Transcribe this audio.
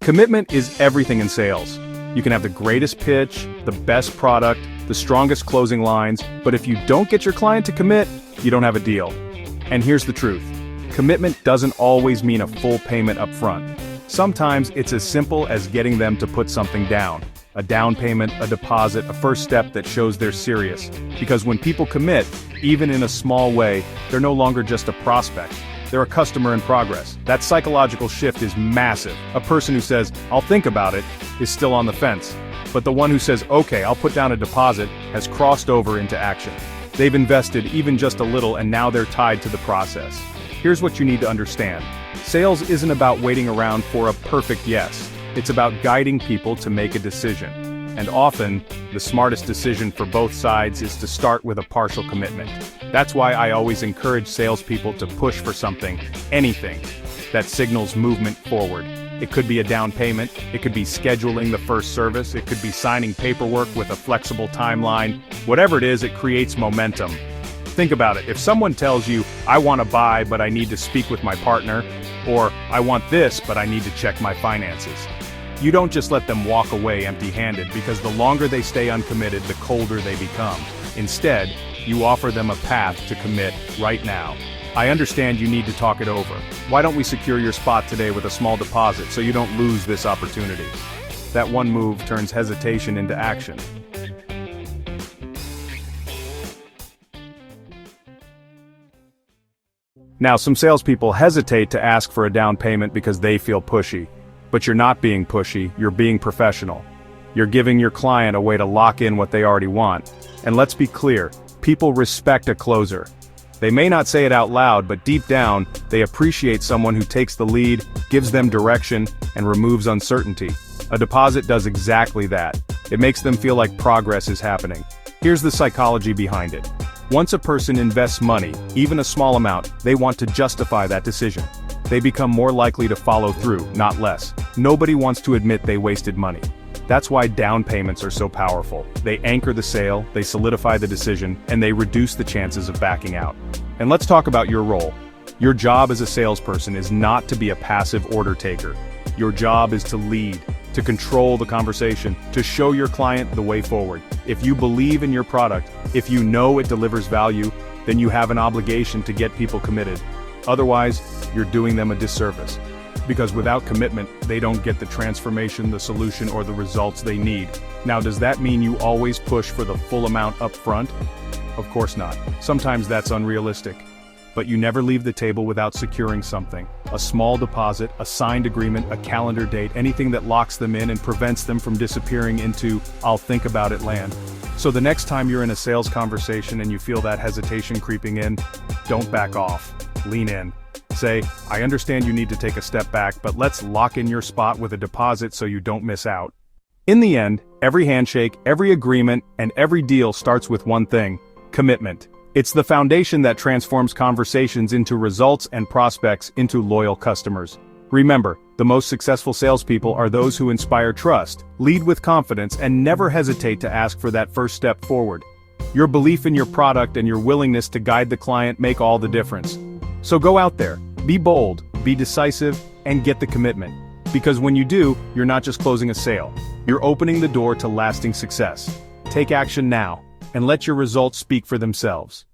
Commitment is everything in sales. You can have the greatest pitch, the best product, the strongest closing lines, but if you don't get your client to commit, you don't have a deal. And here's the truth. Commitment doesn't always mean a full payment up front. Sometimes it's as simple as getting them to put something down. A down payment, a deposit, a first step that shows they're serious. Because when people commit, even in a small way, they're no longer just a prospect. They're a customer in progress. That psychological shift is massive. A person who says, "I'll think about it," is still on the fence. But the one who says, "Okay, I'll put down a deposit," has crossed over into action. They've invested even just a little and now they're tied to the process. Here's what you need to understand. Sales isn't about waiting around for a perfect yes. It's about guiding people to make a decision. And often, the smartest decision for both sides is to start with a partial commitment. That's why I always encourage salespeople to push for something, anything, that signals movement forward. It could be a down payment, it could be scheduling the first service, it could be signing paperwork with a flexible timeline. Whatever it is, it creates momentum. Think about it. If someone tells you, "I want to buy, but I need to speak with my partner," or "I want this, but I need to check my finances," you don't just let them walk away empty-handed, because the longer they stay uncommitted, the colder they become. Instead, you offer them a path to commit right now. I understand you need to talk it over. Why don't we secure your spot today with a small deposit so you don't lose this opportunity? That one move turns hesitation into action. Now, some salespeople hesitate to ask for a down payment because they feel pushy. But you're not being pushy, you're being professional. You're giving your client a way to lock in what they already want. And let's be clear, people respect a closer. They may not say it out loud, but deep down, they appreciate someone who takes the lead, gives them direction, and removes uncertainty. A deposit does exactly that. It makes them feel like progress is happening. Here's the psychology behind it. Once a person invests money, even a small amount, they want to justify that decision. They become more likely to follow through, not less. Nobody wants to admit they wasted money. That's why down payments are so powerful. They anchor the sale, they solidify the decision, and they reduce the chances of backing out. And let's talk about your role. Your job as a salesperson is not to be a passive order taker. Your job is to lead, to control the conversation, to show your client the way forward. If you believe in your product, if you know it delivers value, then you have an obligation to get people committed. Otherwise, you're doing them a disservice. Because without commitment, they don't get the transformation, the solution, or the results they need. Now, does that mean you always push for the full amount up front? Of course not. Sometimes that's unrealistic. But you never leave the table without securing something. A small deposit, a signed agreement, a calendar date, anything that locks them in and prevents them from disappearing into "I'll think about it" land. So the next time you're in a sales conversation and you feel that hesitation creeping in, don't back off. Lean in. Say, "I understand you need to take a step back, but let's lock in your spot with a deposit so you don't miss out." In the end, every handshake, every agreement, and every deal starts with one thing: commitment. It's the foundation that transforms conversations into results and prospects into loyal customers. Remember, the most successful salespeople are those who inspire trust, lead with confidence, and never hesitate to ask for that first step forward. Your belief in your product and your willingness to guide the client make all the difference. So go out there, be bold, be decisive, and get the commitment. Because when you do, you're not just closing a sale, you're opening the door to lasting success. Take action now, and let your results speak for themselves.